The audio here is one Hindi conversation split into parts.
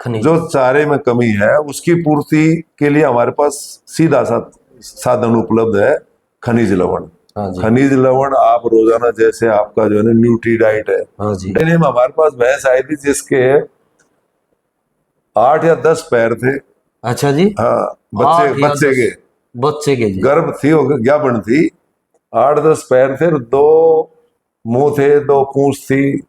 जो चारे में कमी है उसकी पूर्ति के लिए हमारे पास सीधा साधन उपलब्ध है, खनिज लवण। हाँ जी। खनिज लवण आप रोजाना, जैसे आपका जो है ना न्यूट्री डाइट है, हाँ जी। में हमारे पास भैंस आई थी जिसके 8 या 10 पैर थे। अच्छा जी। हाँ, 8 या बच्चे 10 के बच्चे के जी। गर्भ थी, ज्ञापन थी, 8-10 पैर थे, 2 मुंह थे, 2 पूंछ थी।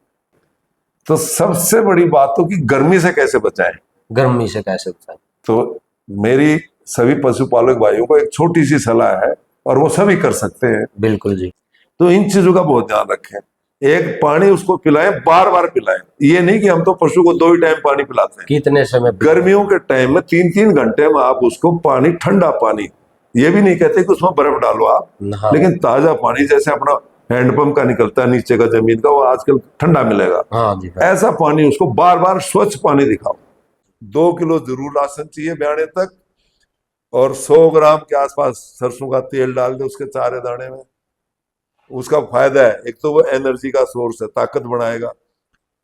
तो सबसे बड़ी बात तो कि गर्मी से कैसे बचाएं। गर्मी से कैसे बचाएं। तो मेरी सभी पशुपालक भाइयों को एक छोटी सी सलाह है, और वो सभी कर सकते हैं। बिल्कुल जी। तो इन चीजों का बहुत ध्यान रखें। एक, पानी उसको पिलाएं, बार बार पिलाएं। ये नहीं कि हम तो पशु को 2 ही टाइम पानी पिलाते हैं। कितने समय गर्मियों के टाइम में 3-3 घंटे में आप उसको पानी, ठंडा पानी, ये भी नहीं कहते कि उसमें बर्फ डालो आप, हाँ। लेकिन ताजा पानी, जैसे अपना हैंडपंप का निकलता है नीचे का जमीन का, वो आजकल ठंडा मिलेगा। हाँ जी। ऐसा पानी उसको बार बार स्वच्छ पानी दिखाओ। 2 किलो जरूर राशन चाहिए ब्याणे तक, और 100 ग्राम के आसपास सरसों का तेल डाल दे उसके चारे दाने में। उसका फायदा है, एक तो वो एनर्जी का सोर्स है, ताकत बढ़ाएगा।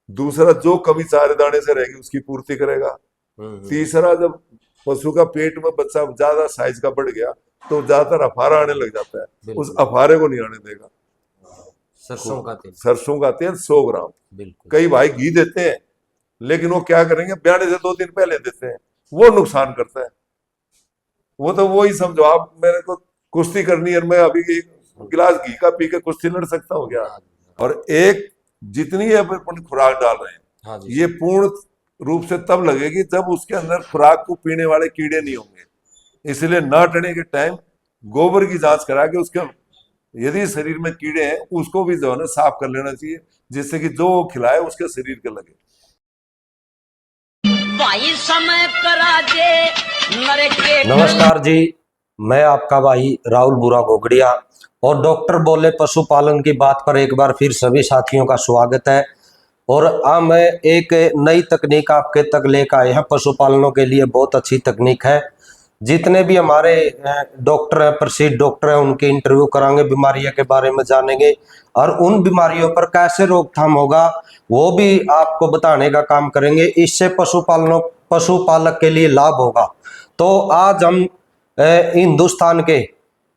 दूसरा, जो कमी चारे दाने से रहेगी उसकी पूर्ति करेगा। तीसरा, जब पशु का पेट में बच्चा ज्यादा साइज का बढ़ गया तो ज्यादातर अफारा आने लग जाता है, उस अफारे को नहीं आने देगा। सरसों का तेल। सरसों का तेल 100 ग्राम। बिल्कुल। कई भाई घी देते हैं, लेकिन वो क्या करेंगे, ब्याने से 2 दिन पहले देते हैं, वो नुकसान करता है। वो तो वो ही समझो, आप मेरे को कुश्ती करनी है, मैं अभी एक गिलास घी का पी के कुश्ती लड़ सकता हूँ क्या? और एक, जितनी अपन खुराक डाल रहे हैं, ये पूर्ण रूप से तब लगेगी जब उसके अंदर खुराक को पीने वाले कीड़े नहीं होंगे। इसलिए नाटने के टाइम गोबर की जांच करा के उसके, यदि शरीर में कीड़े हैं उसको भी जो है ना साफ कर लेना चाहिए, जिससे कि जो वो खिलाए उसके शरीर के लगे। नमस्कार जी, मैं आपका भाई राहुल बुरा गोगड़िया, और डॉक्टर बोले पशुपालन की बात पर एक बार फिर सभी साथियों का स्वागत है। और आज मैं एक नई तकनीक आपके तक लेकर आए हैं। पशुपालनों के लिए बहुत अच्छी तकनीक है। जितने भी हमारे डॉक्टर हैं, प्रसिद्ध डॉक्टर हैं, उनके इंटरव्यू कराएंगे, बीमारियों के बारे में जानेंगे, और उन बीमारियों पर कैसे रोकथाम होगा वो भी आपको बताने का काम करेंगे। इससे पशुपालक के लिए लाभ होगा। तो आज हम हिंदुस्तान के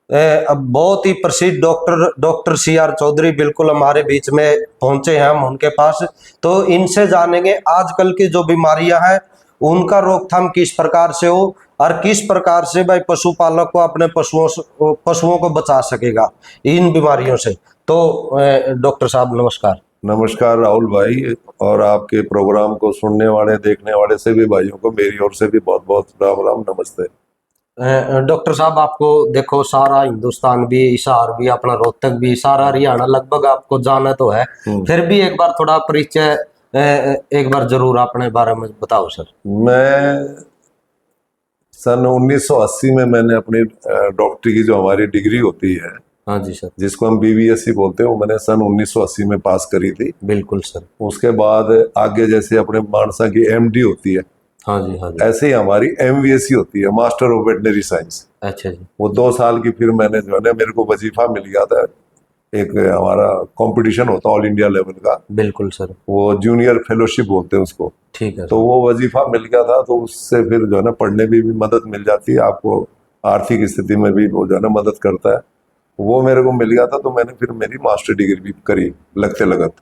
बहुत ही प्रसिद्ध डॉक्टर CR चौधरी बिल्कुल हमारे बीच में पहुंचे हैं, हम उनके पास। तो इनसे जानेंगे आजकल की जो बीमारियां हैं उनका रोकथाम किस प्रकार से हो, और किस प्रकार से भाई पशुपालक को अपने पशुओं को बचा सकेगा इन बीमारियों से। तो डॉक्टर साहब नमस्कार। नमस्कार राहुल भाई, और आपके प्रोग्राम को सुनने वाले, देखने वाले सभी भाइयों को मेरी ओर से भी बहुत बहुत राम राम, नमस्ते। डॉक्टर साहब, आपको देखो सारा हिंदुस्तान भी, हिसार भी, अपना रोहतक भी, सारा हरियाणा लगभग आपको जाना तो है, फिर भी एक बार थोड़ा परिचय एक बार जरूर अपने बारे में बताओ सर। मैं सन 1980 में मैंने अपनी डॉक्टरी की जो हमारी डिग्री होती है, हाँ जी सर, जिसको हम BBSc बोलते हैं, वो मैंने सन 1980 में पास करी थी। बिल्कुल सर। उसके बाद आगे जैसे अपने मानसा की MD होती है, हाँ जी, हाँ जी, ऐसे ही हमारी MVSc होती है, मास्टर ऑफ वेटनरी साइंस। अच्छा जी। वो 2 साल की, फिर मैंने जो है ना, मेरे को वजीफा मिल गया था, एक हमारा कंपटीशन होता ऑल इंडिया लेवल का, बिल्कुल सर, वो जूनियर फेलोशिप बोलते हैं उसको। ठीक है। तो वो वजीफा मिल गया था, तो उससे फिर जो है ना पढ़ने में भी मदद मिल जाती है, आपको आर्थिक स्थिति में भी वो जो है ना मदद करता है। वो मेरे को मिल गया था, तो मैंने फिर मेरी मास्टर डिग्री भी करी लगते लगत।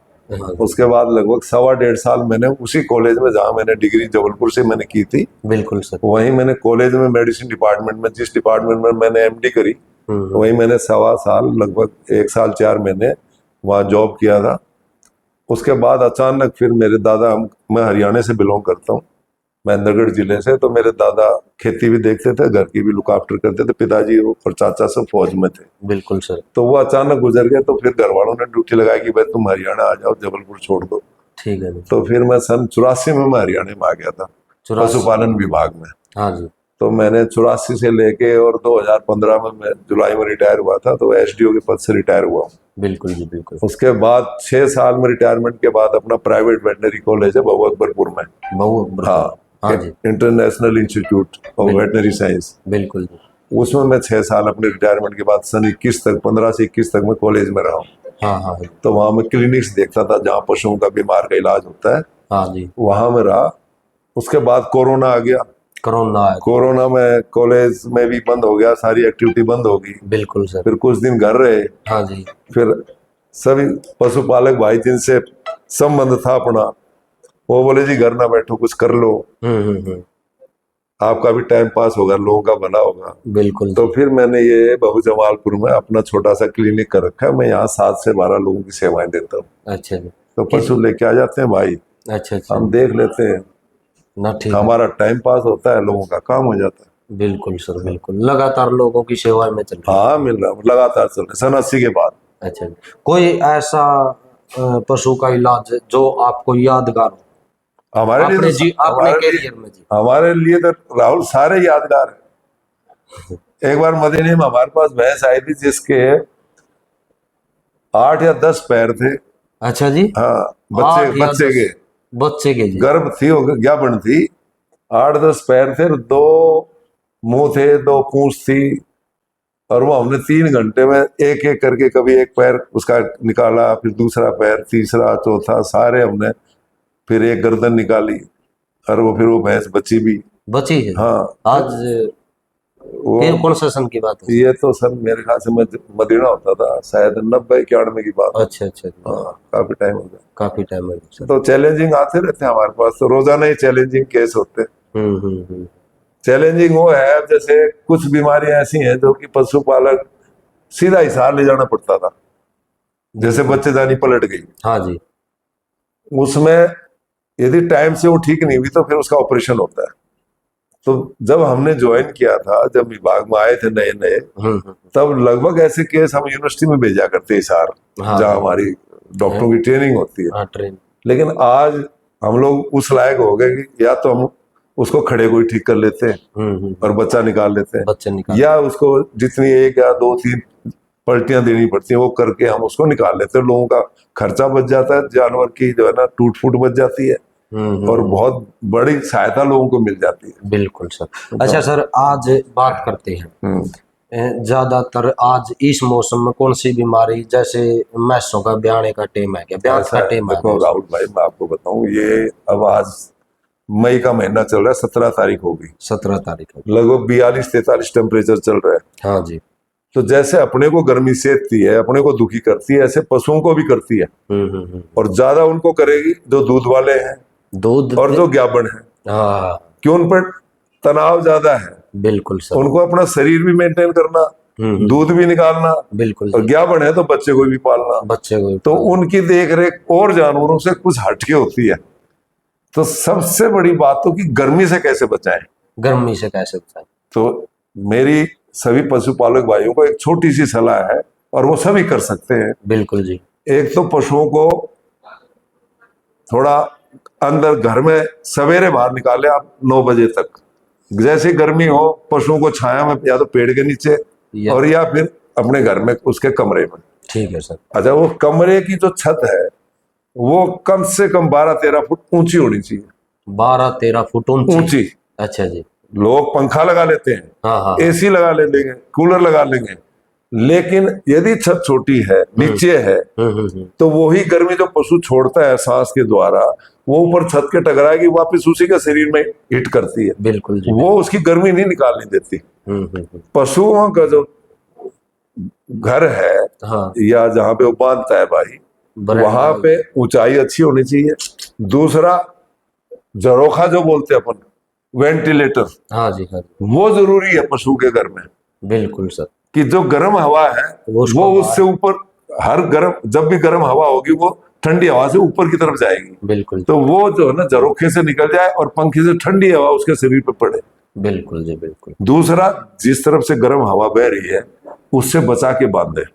उसके बाद लगभग 1.25 साल मैंने उसी कॉलेज में, जहाँ मैंने डिग्री जबलपुर से मैंने की थी, बिल्कुल सर, वहीं मैंने कॉलेज में मेडिसिन डिपार्टमेंट में, जिस डिपार्टमेंट में मैंने MD करी, वहीं मैंने 1.25 साल, लगभग 1 साल 4 महीने वहाँ जॉब किया था। उसके बाद अचानक फिर मेरे दादा, मैं हरियाणा से बिलोंग करता हूँ, महेंद्रगढ़ जिले से, तो मेरे दादा खेती भी देखते थे, घर की भी लुक आफ्टर करते थे, पिताजी और चाचा सब फौज में थे। बिल्कुल सर। तो वो अचानक गुजर गए, तो फिर घर वालों ने ड्यूटी लगाई कि भाई तुम हरियाणा आ जाओ, जबलपुर छोड़ दो। ठीक है। तो फिर मैं सन 84 में मैं हरियाणा में आ गया था, पशुपालन विभाग में। हाँ जी। तो मैंने 84 से लेके और 2015 में मैं जुलाई में रिटायर हुआ था, तो SDO के पद से रिटायर हुआ। बिल्कुल जी, बिल्कुल। उसके बाद 6 साल में रिटायरमेंट के बाद अपना प्राइवेट वेटनरी कॉलेज है बहु अकबरपुर में, हाँ जी, international institute of veterinary science, बिल्कुल। उसमें मैं 6 साल अपने रिटायरमेंट के बाद सन 21 तक, 15 से 21 तक मैं कॉलेज में रहा हूँ। हाँ हाँ। तो वहां मैं क्लिनिक्स देखता था, जहाँ पशुओं का बीमार का इलाज होता है। हाँ जी। वहां में रहा, उसके बाद कोरोना आ गया। कोरोना आया। कोरोना में कॉलेज में भी बंद हो गया, सारी एक्टिविटी बंद हो गई। बिल्कुल सर। फिर कुछ दिन घर रहे। हाँ जी। फिर सभी पशुपालक भाई जिनसे संबंध था अपना, वो बोले जी घर ना बैठो, कुछ कर लो, आपका भी टाइम पास होगा, लोगों का भला होगा। बिल्कुल तो जी। फिर मैंने ये बहु जमालपुर में अपना छोटा सा क्लिनिक कर रखा है। मैं यहाँ 7 से 12 लोगों की सेवाएं देता हूँ। अच्छा जी। तो पशु लेके आ जाते हैं भाई, अच्छा अच्छा। हम देख लेते हैं, ना ठीक है। हमारा टाइम पास होता है, लोगों का काम हो जाता है। बिल्कुल सर बिल्कुल, लगातार लोगों की सेवा में चल रहे हैं। हाँ, मिल रहा लगातार चल रहा सन 80 के बाद। अच्छा जी। कोई ऐसा पशु का इलाज जो आपको यादगार हो हमारे लिए अपने तो जी अपने हमारे लिए कैरियर में जी? हमारे लिए तो राहुल सारे यादगार है। एक बार मदीने में हमारे पास भैंस आई थी जिसके 8 या 10 पैर थे। अच्छा जी। हाँ, 8 या बच्चे 10 के बच्चे के जी। गर्भ थी, ज्ञापन थी। 8-10 पैर थे, 2 मुंह थे, 2 पूंछ थी। और वो हमने 3 घंटे में एक एक करके, कभी एक पैर उसका निकाला, फिर दूसरा पैर, तीसरा, चौथा, सारे हमने। फिर एक गर्दन निकाली, और फिर वो भैंस बची भी। बची है। हाँ, आज वो कौन सा सन की बात है? ये तो सर मेरे ख्याल से मदीना होता था, शायद 90-91 की बात। अच्छा अच्छा जी। हाँ, काफी टाइम हो गया। काफी टाइम है सर। तो चैलेंजिंग आते रहते हैं हमारे पास, तो रोजाना ही चैलेंजिंग केस होते हैं। हम्म। चैलेंजिंग वो है, अब जैसे कुछ बीमारियां ऐसी हैं जो कि पशुपालक सीधा हिसार ले जाना पड़ता था। जैसे बच्चेदानी पलट गई, हाँ जी। उसमें यदि टाइम से वो ठीक नहीं हुई तो फिर उसका ऑपरेशन होता है। तो जब हमने ज्वाइन किया था, जब विभाग में आए थे नए नए, तब लगभग ऐसे केस हम यूनिवर्सिटी में भेजा करते हिसार, हाँ जहाँ जी। हमारी डॉक्टरों की ट्रेनिंग होती है। हाँ ट्रेन। लेकिन आज हम लोग उस लायक हो गए कि या तो हम उसको खड़े को ही ठीक कर लेते हैं और बच्चा निकाल लेते हैं, बच्चे निकाल, या उसको जितनी 1 या 2-3 पलटियां देनी पड़ती हैं वो करके हम उसको निकाल लेते हैं। लोगों का खर्चा बच जाता है, जानवर की जो है ना टूट फूट बच जाती है, और बहुत बड़ी सहायता लोगों को मिल जाती है। बिल्कुल सर। अच्छा सर, आज बात करते हैं ज्यादातर आज इस मौसम में कौन सी बीमारी, जैसे मैसों का ब्याने का टाइम है क्या, ब्याह का टाइम है? देखो राहुल भाई, मैं आपको बताऊं, ये अब आज मई का महीना चल रहा है, 17 तारीख होगी, 17 तारीख है। लगभग 42-43 टेम्परेचर चल रहा है। हाँ जी। तो जैसे अपने को गर्मी सेकती है, अपने को दुखी करती है, ऐसे पशुओं को भी करती है। और ज्यादा उनको करेगी जो दूध वाले हैं, दूध और जो ज्ञापन है। हाँ क्यों? उन पर तनाव ज्यादा है। बिल्कुल सर। उनको अपना शरीर भी मेंटेन करना, दूध भी निकालना, बिल्कुल। और ज्ञापन है तो बच्चे को भी पालना, बच्चे को तो उनकी देख रेख और जानवरों से कुछ हटके होती है। तो सबसे बड़ी बात तो कि गर्मी से कैसे बचाएं। गर्मी से कैसे बचाएं? तो मेरी सभी पशुपालक भाइयों को एक छोटी सी सलाह है, और वो सभी कर सकते हैं। बिल्कुल जी। एक तो पशुओं को थोड़ा अंदर घर में सवेरे बाहर निकाले आप 9 बजे तक। जैसे गर्मी हो, पशुओं को छाया में, या तो पेड़ के नीचे और या फिर अपने घर में उसके कमरे में। ठीक है सर। अच्छा, वो कमरे की जो छत है वो कम से कम 12-13 फुट ऊंची होनी चाहिए। 12-13 फुट ऊंची। अच्छा जी। लोग पंखा लगा लेते हैं, हाँ। एसी लगा लेंगे, कूलर लगा लेंगे, लेकिन यदि छत छोटी है, नीचे है, तो वही गर्मी जो पशु छोड़ता है सांस के द्वारा, वो ऊपर छत के टकराएगी, वापस उसी के शरीर में हिट करती है। बिल्कुल जी। वो उसकी गर्मी नहीं निकालने देती। पशुओं का जो घर है, हाँ, या जहाँ पे वो बांधता है भाई, वहां पे ऊंचाई अच्छी होनी चाहिए। दूसरा, झरोखा जो बोलते हैं अपन, वेंटिलेटर, हाँ जी हाँ जी, वो जरूरी है पशु के घर में। बिल्कुल सर। कि जो गर्म हवा है वो उससे ऊपर, हर गर्म, जब भी गर्म हवा होगी वो ठंडी हवा से ऊपर की तरफ जाएगी। बिल्कुल। तो वो जो है ना झरोखे से निकल जाए और पंखे से ठंडी हवा उसके शरीर पे पड़े। बिल्कुल जी बिल्कुल। दूसरा, जिस तरफ से गर्म हवा बह रही है उससे बचा के बांधे,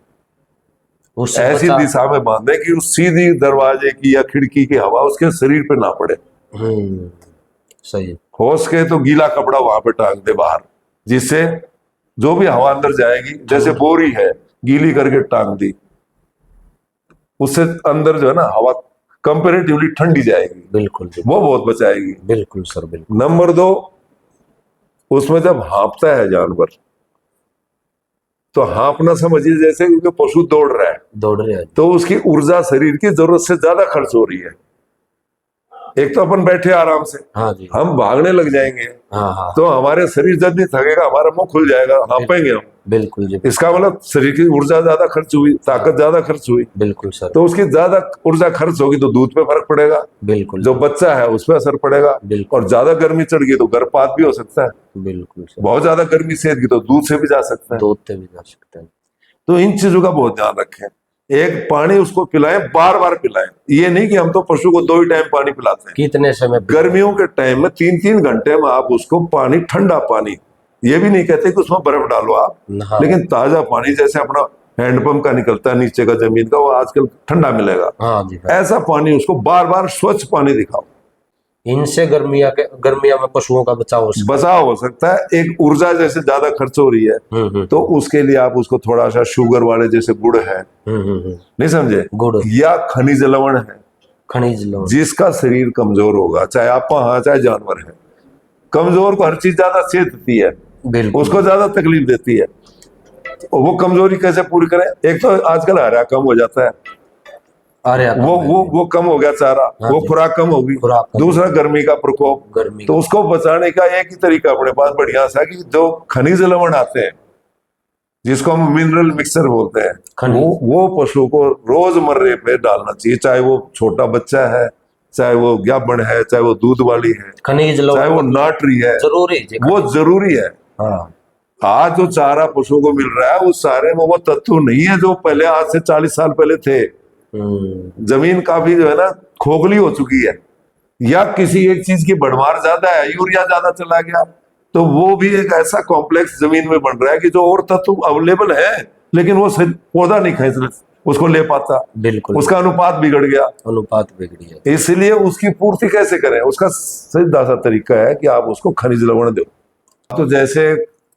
ऐसी दिशा में बांधे कि उस सीधी दरवाजे की या खिड़की की हवा उसके शरीर पे ना पड़े। सही। हो सके तो गीला कपड़ा वहां पे टांग दे बाहर, जिससे जो भी हवा अंदर जाएगी, जैसे बोरी है गीली करके टांग दी, उससे अंदर जो है ना हवा कंपेरेटिवली ठंडी जाएगी। बिल्कुल। वो बहुत बचाएगी। बिल्कुल सर बिल्कुल। नंबर 2, उसमें जब हाँपता है जानवर, तो हाँपना समझिए जैसे क्योंकि पशु दौड़ रहा है, दौड़ रहे हैं, तो उसकी ऊर्जा शरीर की जरूरत से ज्यादा खर्च हो रही है। एक तो अपन बैठे आराम से, हाँ जी, हम भागने लग जाएंगे हाँ हाँ, तो हमारे शरीर जब भी थकेगा हमारा मुंह खुल जाएगा, हाँपेंगे हम। बिल्कुल जी, इसका मतलब शरीर की ऊर्जा ज्यादा खर्च हुई, ताकत ज्यादा खर्च हुई, बिल्कुल सर, तो उसकी ज्यादा ऊर्जा खर्च होगी तो दूध पे फर्क पड़ेगा, बिल्कुल जो बच्चा है उस पर असर पड़ेगा। बिल्कुल और ज्यादा गर्मी चढ़ गई तो गर्भपात भी हो सकता है, बिल्कुल सर, बहुत ज्यादा गर्मी सेध की तो दूध से भी जा सकता है। दूध से भी जा सकते हैं। तो इन चीजों का बहुत ध्यान रखें। एक, पानी उसको पिलाएं, बार बार पिलाएं। ये नहीं कि हम तो पशु को 2 ही टाइम पानी पिलाते हैं। कितने समय पे? गर्मियों के टाइम में 3-3 घंटे में आप उसको पानी, ठंडा पानी, ये भी नहीं कहते कि उसमें बर्फ डालो आप, हाँ, लेकिन ताजा पानी जैसे अपना हैंडपंप का निकलता है नीचे का जमीन का, वो आजकल ठंडा मिलेगा, हाँ जी, हाँ। ऐसा पानी उसको बार बार स्वच्छ पानी दिखाओ। इनसे गर्मिया में पशुओं का बचाव हो सकता बचाव हो सकता है। एक, ऊर्जा जैसे ज्यादा खर्च हो रही है है। तो उसके लिए आप उसको थोड़ा सा शुगर वाले जैसे गुड़ है, हम्म। नहीं समझे, गुड़, या खनिज लवण है, खनिज लवण, जिसका शरीर कमजोर होगा, चाहे आप हाँ चाहे जानवर है, कमजोर को हर चीज ज्यादा सेधती है, बिल्कुल, उसको ज्यादा तकलीफ देती है। तो वो कमजोरी कैसे पूरी करें? एक तो आजकल हरा कम हो जाता है, अरे वो कम हो गया चारा, हाँ वो जी, खुराक कम होगी। खुराक कम दूसरा, गर्मी का प्रकोप, गर्मी तो का, उसको बचाने का एक ही तरीका अपने पास बढ़िया सा, कि जो खनिज लवण आते हैं जिसको हम मिनरल मिक्सर बोलते हैं, खनिज, वो पशु को रोजमर्रे पे डालना चाहिए, चाहे वो छोटा बच्चा है, चाहे वो ज्ञापन है, चाहे वो दूध वाली है, खनिज चाहे वो लवण नाटरी है, जरूरी जी, वो जरूरी है। हाँ, आज जो चारा पशु को मिल रहा है उस चारे में वो तत्व नहीं है जो पहले, आज से 40 साल पहले थे। जमीन काफी जो है ना खोखली हो चुकी है, या किसी एक चीज की भरमार ज्यादा है, यूरिया ज्यादा चला गया, तो वो भी एक ऐसा कॉम्प्लेक्स जमीन में बन रहा है कि जो और तत्व अवेलेबल है लेकिन वो पौधा नहीं खींच उसको ले पाता, बिल्कुल, उसका अनुपात बिगड़ गया। अनुपात बिगड़ी है, इसलिए उसकी पूर्ति कैसे करें? उसका सीधा सा तरीका है कि आप उसको खनिज लवण दो। तो जैसे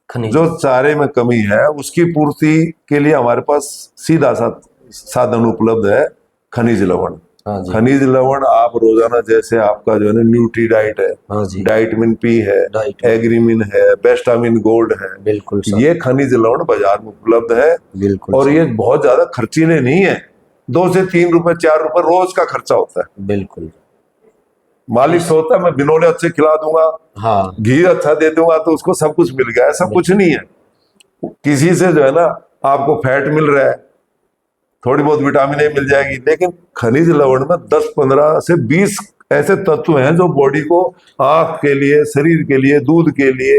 खनिज, जो चारे में कमी है उसकी पूर्ति के लिए हमारे पास सीधा सा साधन उपलब्ध है, खनिज लवण। हाँ जी, खनिज लवण आप रोजाना, जैसे आपका जो है ना न्यूट्री डाइट है, हाँ जी, डाइटमिन पी है, डाइट, एग्रीमिन है, बेस्टामिन गोल्ड है, बिल्कुल सर, ये खनिज लवण बाजार में उपलब्ध है। बिल्कुल और सर, ये बहुत ज्यादा खर्चीले नहीं है, 2 से 3 रुपए 4 रुपए रोज का खर्चा होता है। बिल्कुल, मालिक सोचता है मैं बिनोले अच्छे खिला दूंगा, हाँ, घी अच्छा दे दूंगा तो उसको सब कुछ मिल गया, ऐसा कुछ नहीं है। किसी से जो है ना आपको फैट मिल रहा है, थोड़ी बहुत विटामिन मिल जाएगी, लेकिन खनिज लवण में 10-15 से 20 ऐसे तत्व हैं जो बॉडी को, आंख के लिए, शरीर के लिए, दूध के लिए।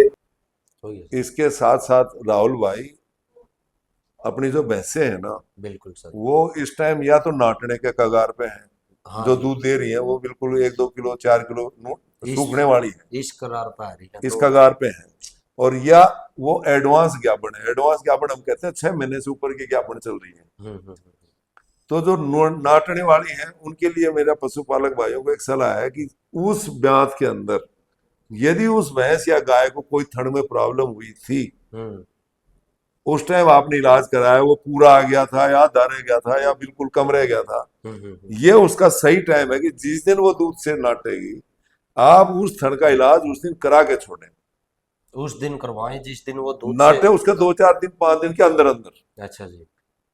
इसके साथ साथ राहुल भाई, अपनी जो भैंसें हैं ना, बिल्कुल सर, वो इस टाइम या तो नाटने के कगार पे हैं, हाँ, जो दूध दे रही है वो बिल्कुल 1-2 किलो 4 किलो सूखने वाली है, इस करार पर आ रही है, इस कगार पे है। और या वो एडवांस ज्ञापन है, एडवांस ज्ञापन हम कहते हैं 6 महीने से ऊपर की ज्ञापन चल रही है। तो जो नाटने वाली है उनके लिए मेरा पशुपालक भाइयों को एक सलाह है कि उस ब्यात के अंदर यदि उस भैंस या गाय को कोई थन में प्रॉब्लम हुई थी, उस टाइम आपने इलाज कराया, वो पूरा आ गया था या आधा रह गया था या बिल्कुल कम रह गया था, ये उसका सही टाइम है कि जिस दिन वो दूध से नाटेगी आप उस थन का इलाज उस दिन करा के छोड़ें। उस दिन करवाएं जिस दिन वो दूध नाटे से... उसके 2-4 दिन 5 दिन के अंदर अंदर। अच्छा जी,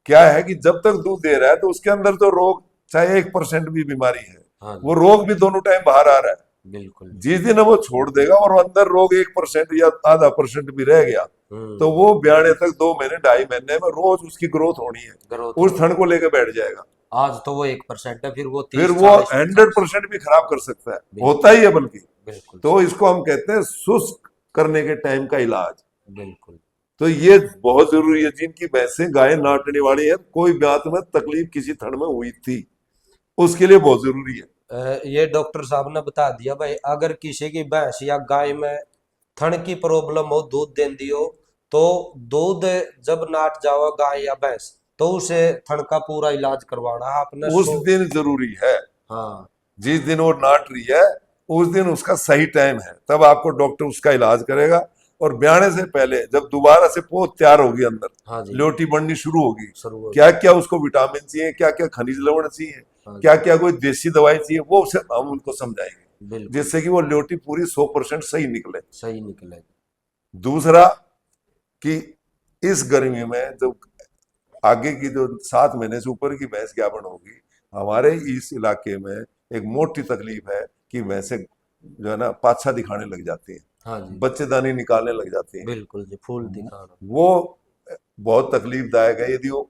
क्या है कि जब तक दूध दे रहा है तो उसके अंदर जो रोग, चाहे 1% भी बीमारी है, हाँ, वो रोग भी दोनों टाइम बाहर आ रहा है। बिल्कुल, जिस दिन वो छोड़ देगा और अंदर रोग 1% या आधा % भी रह गया तो वो ब्याने तक 2 महीने 2.5 महीने में रोज उसकी ग्रोथ होनी है, ग्रोथ उस थन को लेकर बैठ जाएगा। आज तो वो 1% है, फिर वो 100% भी खराब कर सकता है, होता ही है बल्कि। बिल्कुल, तो इसको हम कहते हैं शुष्क करने के टाइम का इलाज। बिल्कुल, तो ये बहुत जरूरी है। जिनकी भैंसें गाय नाटने वाली है, कोई ब्यात में तकलीफ किसी थन में हुई थी, उसके लिए बहुत जरूरी है। ये डॉक्टर साहब ने बता दिया भाई, अगर किसी की भैंस या गाय में थन की प्रॉब्लम हो, दूध देती हो, तो दूध जब नाट जाओ गाय या भैंस, तो उसे थन का पूरा इलाज करवाना है आपने। उस दिन जरूरी है, हाँ, जिस दिन वो नाट रही है उस दिन उसका सही टाइम है, तब आपको डॉक्टर उसका इलाज करेगा। और ब्याने से पहले जब दोबारा से पोत तैयार होगी अंदर, हाँ जी, ल्योटी बननी शुरू होगी, शुरू क्या क्या उसको विटामिन चाहिए, क्या क्या खनिज लवण चाहिए, हाँ क्या क्या कोई देसी दवाई चाहिए, वो उसे हम उनको समझाएंगे, बिल्कुल, जिससे कि वो ल्योटी पूरी 100% सही निकले। सही निकले। दूसरा कि इस गर्मी में जब आगे की जो 7 महीने से ऊपर की भैंस ज्ञापन होगी, हमारे इस इलाके में एक मोटी तकलीफ है कि भैंसे जो है ना पाछा दिखाने लग जाती हैं, हाँ जी, बच्चेदानी निकालने लग जाती हैं। बिल्कुल जी, फूल दिखाना। वो बहुत तकलीफदायक है। यदि वो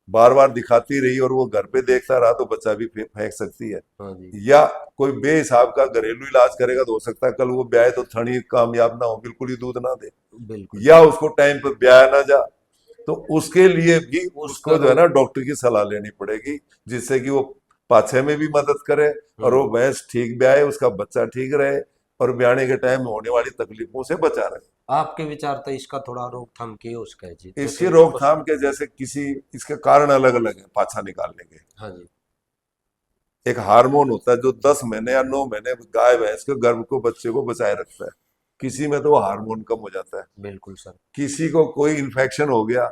बार बार दिखाती रही और वो घर पे देखता रहा तो बच्चा भी फेंक सकती है। हाँ जी, या कोई बेहिसाब का घरेलू इलाज करेगा तो हो सकता है कल वो ब्याह तो थनी कामयाब ना हो, बिल्कुल ही दूध ना दे, बिल्कुल या उसको टाइम पर ब्याह ना जा, तो उसके लिए भी उसका उसको जो है ना डॉक्टर की सलाह लेनी पड़ेगी, जिससे कि वो पाछे में भी मदद करे और वो भैंस ठीक ब्याहे, उसका बच्चा ठीक रहे और ब्याने के टाइम में होने वाली तकलीफों से बचा रहे। आपके विचार तो इसका थोड़ा रोकथाम की हो उसका है जी, इसकी जैसे रोकथाम के जैसे किसी इसके कारण अलग अलग है पाछा निकालने के। हाँ जी, एक हार्मोन होता है जो 10 महीने या 9 महीने गाय भैंस के गर्भ को बच्चे को बचाए रखता है। किसी में तो वो हार्मोन कम हो जाता है, बिल्कुल सर, किसी को कोई इन्फेक्शन हो गया,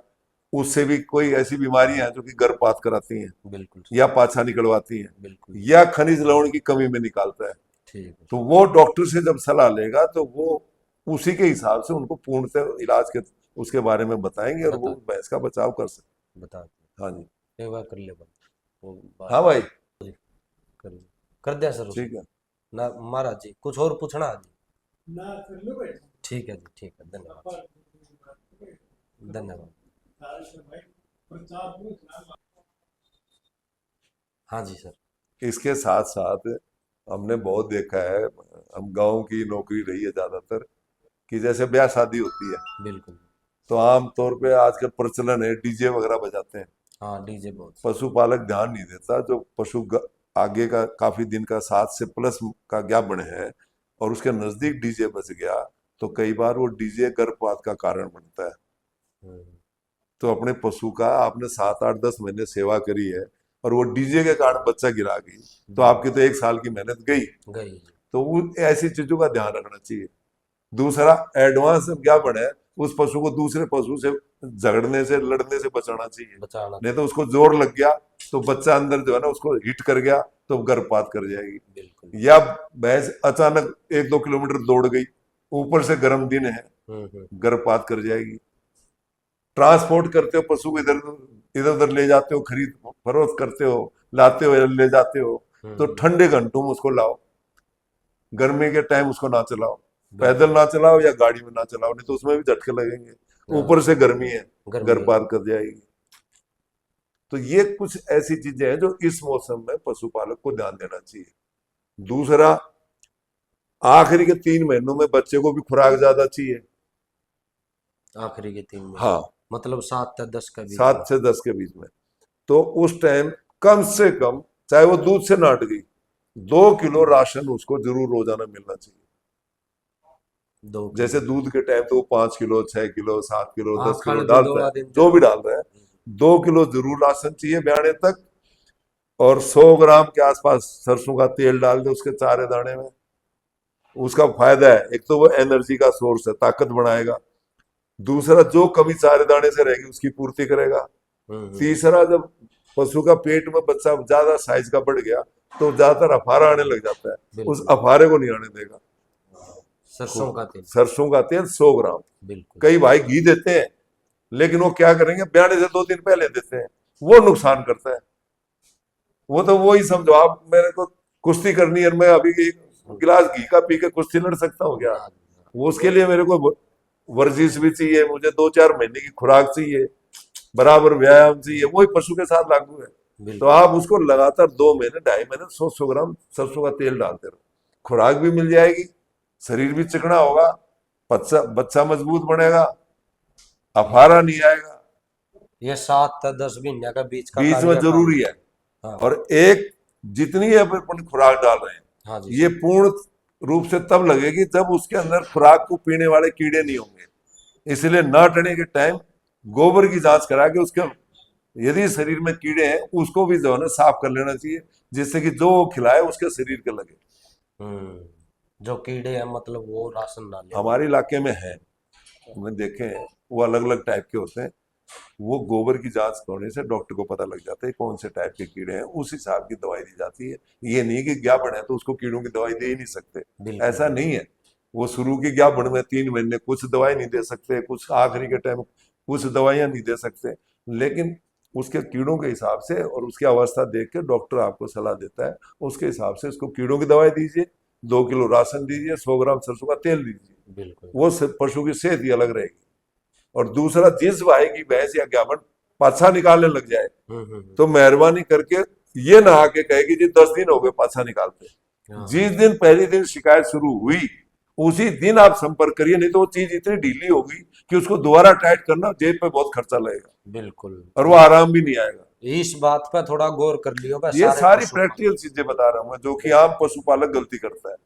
उससे भी कोई ऐसी बीमारियां हैं जो कि गर्भपात कराती हैं बिल्कुल सर, या पाछा निकलवाती हैं, बिल्कुल या खनिज लवण की कमी में निकालता है। ठीक है तो सर, वो डॉक्टर से जब सलाह लेगा तो वो उसी के हिसाब से उनको पूर्णतः इलाज के उसके बारे में बताएंगे और वो बता भैंस का बचाव कर सकते। बता दो। हाँ जी। एक बार कर ले बंद, वो बात हाँ भाई। कर ले, कर दिया सर ठीक उसने। है। ना महाराज जी कुछ और पूछना है जी? ना कर लो भाई। ठीक है जी, ठीक है, धन्यवाद, धन्यवाद। भाई प्रचार पूछ रहा। हाँ जी सर, इसके साथ साथ हमने बहुत देखा है, हम गांव की नौकरी रही है ज्यादातर, कि जैसे ब्याह शादी होती है बिल्कुल, तो आम तौर पे आजकल प्रचलन है डीजे वगैरह बजाते हैं। हाँ डीजे बहुत, पशुपालक ध्यान नहीं देता, जो आगे का काफी दिन का 7 से प्लस का ज्ञापन है और उसके नजदीक डीजे बज गया तो कई बार वो डीजे गर्भपात का कारण बनता है। हम्म, तो अपने पशु का आपने 7 8 10 महीने सेवा करी है और वो डीजे के कारण बच्चा गिरा गई तो आपकी तो 1 साल की मेहनत गई। गई जी, तो वो ऐसी चीजों का ध्यान रखना चाहिए। दूसरा, एडवांस ज्ञापन है, उस पशु को दूसरे पशु से झगड़ने से लड़ने से बचाना चाहिए। बचाना, नहीं तो उसको जोर लग गया तो बच्चा अंदर जो है ना उसको हिट कर गया तो गर्भपात कर जाएगी। बिल्कुल, या भैंस अचानक 1 2 किलोमीटर दौड़ गई, ऊपर से गर्म दिन है, गर्भपात कर जाएगी। ट्रांसपोर्ट करते हो पशु को, इधर इधर उधर ले जाते हो, खरीद फरोख्त करते हो, लाते हो ले जाते हो, तो ठंडे घंटों में उसको लाओ, गर्मी के टाइम उसको ना चलाओ, पैदल ना चलाओ या गाड़ी में ना चलाओ, नहीं तो उसमें भी झटके लगेंगे, ऊपर से गर्मी है, गर्भपात कर जाएगी। तो ये कुछ ऐसी चीजें हैं जो इस मौसम में पशुपालक को ध्यान देना चाहिए। दूसरा, आखिरी के 3 महीनों में बच्चे को भी खुराक ज्यादा चाहिए। आखिरी के 3 महीने, हाँ, मतलब 7 से 10 का बीच 7 से 10 के बीच में। तो उस टाइम कम से कम, चाहे वो दूध से नाट गई, 2 किलो राशन उसको जरूर रोजाना मिलना चाहिए। दो जैसे दूध के टाइम तो वो 5 किलो 6 किलो 7 किलो हाँ, 10 किलो खल डालता दूधवा है, दिन जो भी डाल रहा है, 2 किलो जरूर राशन चाहिए ब्याने तक। और 100 ग्राम के आसपास सरसों का तेल डाल दे उसके चारे दाने में। उसका फायदा है, एक तो वो एनर्जी का सोर्स है, ताकत बढ़ाएगा। दूसरा, जो कमी चारे दाने से रहेगी उसकी पूर्ति करेगा। तीसरा, जब पशु का पेट में बच्चा ज्यादा साइज का बढ़ गया तो ज्यादातर अफारा आने लग जाता है, उस अफारे को नहीं आने देगा। सरसों का तेल, सरसों का तेल 100 ग्राम। बिल्कुल, कई भाई घी देते हैं लेकिन वो क्या करेंगे, ब्याने से 2 दिन पहले देते हैं, वो नुकसान करता है। वो तो वही समझो, आप मेरे को कुश्ती करनी है, मैं अभी एक गिलास घी का पी के कुश्ती लड़ सकता हूँ क्या? वो उसके लिए मेरे को वर्जिश भी चाहिए, मुझे 2 4 महीने की खुराक चाहिए, बराबर व्यायाम चाहिए, वही पशु के साथ लागू है। तो आप उसको लगातार 2 महीने 2.5 महीने 100 100 ग्राम सरसों का तेल डालते रहो, खुराक भी मिल जाएगी, शरीर भी चिकना होगा, बच्चा बच्चा मजबूत बनेगा, अफारा नहीं आएगा। ये 7 से 10 महीने का बीच का बीच में जरूरी है। हाँ, और एक, जितनी अपन खुराक डाल रहे हैं, हाँ जी, ये पूर्ण रूप से तब लगेगी जब उसके अंदर खुराक को पीने वाले कीड़े नहीं होंगे। इसलिए नाटने के टाइम गोबर की जांच करा के उसके यदि शरीर में कीड़े हैं उसको भी जो है ना साफ कर लेना चाहिए, जिससे कि जो वो खिलाए उसके शरीर के लगे। जो कीड़े हैं मतलब वो राशन ना ले। हमारे इलाके में है, हमने देखे हैं, वो अलग अलग टाइप के होते हैं। वो गोबर की जांच करने से डॉक्टर को पता लग जाता है कौन से टाइप के कीड़े हैं, उस हिसाब की दवाई दी जाती है। ये नहीं कि ज्ञापन है तो उसको कीड़ों की दवाई दे ही नहीं सकते, ऐसा नहीं है। वो शुरू की ज्ञापन में 3 महीने कुछ दवाई नहीं दे सकते, कुछ आखिरी के टाइम कुछ दवाइयां नहीं दे सकते, लेकिन उसके कीड़ों के हिसाब से और उसकी अवस्था देख के डॉक्टर आपको सलाह देता है, उसके हिसाब से उसको कीड़ों की दवाई दीजिए, 2 किलो राशन दीजिए, 100 ग्राम सरसों का तेल दीजिए। बिल्कुल। वो पशु की सेहत ही अलग रहेगी। और दूसरा, जिस भाई की भैंस या गाभण पाछा निकालने लग जाए तो मेहरबानी करके ये ना आके कहेगी जी 10 दिन हो गए पाछा निकालते। हाँ। जिस दिन पहले दिन शिकायत शुरू हुई उसी दिन आप संपर्क करिए, नहीं तो वो चीज इतनी ढीली होगी कि उसको दोबारा टाइट करना जेब पे बहुत खर्चा लगेगा बिल्कुल। और वो आराम भी नहीं आएगा। इस बात पर थोड़ा गौर कर लियो बस। ये सारी पशुपालक। प्रैक्टिकल चीजें बता रहा हूं मैं, जो कि आम पशुपालक गलती करता है।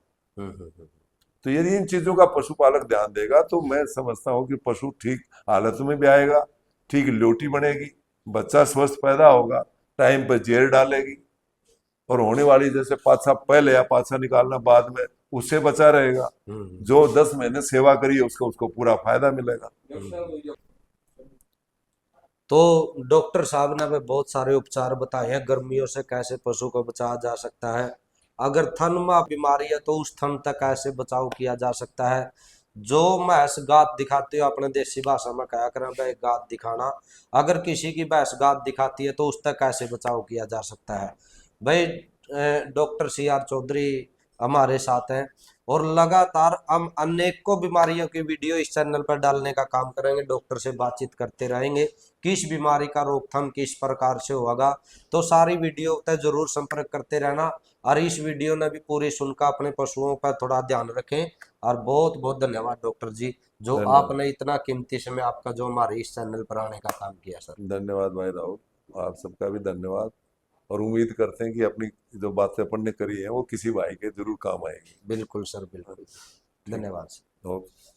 तो यदि इन चीजों का पशुपालक ध्यान देगा तो मैं समझता हूँ कि पशु ठीक हालत में भी आएगा, ठीक ल्योटी बनेगी, बच्चा स्वस्थ पैदा होगा, टाइम पर जेर डालेगी और होने वाली जैसे पाछा पहले या पाछा निकालना बाद में उससे बचा रहेगा। जो 10 महीने सेवा करिए उसको पूरा फायदा मिलेगा। तो डॉक्टर साहब ने हमें बहुत सारे उपचार बताए हैं गर्मियों से कैसे पशु को बचाया जा सकता है। अगर थन में बीमारी है तो उस थन तक कैसे बचाव किया जा सकता है। जो भैंस गात दिखाती हो, अपने देसी भाषा में कहा करें भाई गात दिखाना। अगर किसी की भैंस गात दिखाती है तो उस तक कैसे बचाव किया जा सकता है। भाई डॉक्टर CR चौधरी हमारे साथ हैं और लगातार हम अनेकों बीमारियों की वीडियो इस चैनल पर डालने का काम करेंगे। डॉक्टर से बातचीत करते रहेंगे, किस बीमारी का रोकथाम किस प्रकार से होगा। तो सारी वीडियो तक जरूर संपर्क करते रहना और इस वीडियो ने भी पूरी सुनकर अपने पशुओं का थोड़ा ध्यान रखें। और बहुत बहुत धन्यवाद डॉक्टर जी, जो धन्यवाद। आपने इतना कीमती समय आपका जो हमारे इस चैनल पर आने का काम किया सर। धन्यवाद भाई राहुल, आप सबका भी धन्यवाद। और उम्मीद करते हैं कि अपनी जो बातें अपन ने करी है वो किसी भाई के जरूर काम आएगी। बिल्कुल सर, बिल्कुल। धन्यवाद सर। ओके।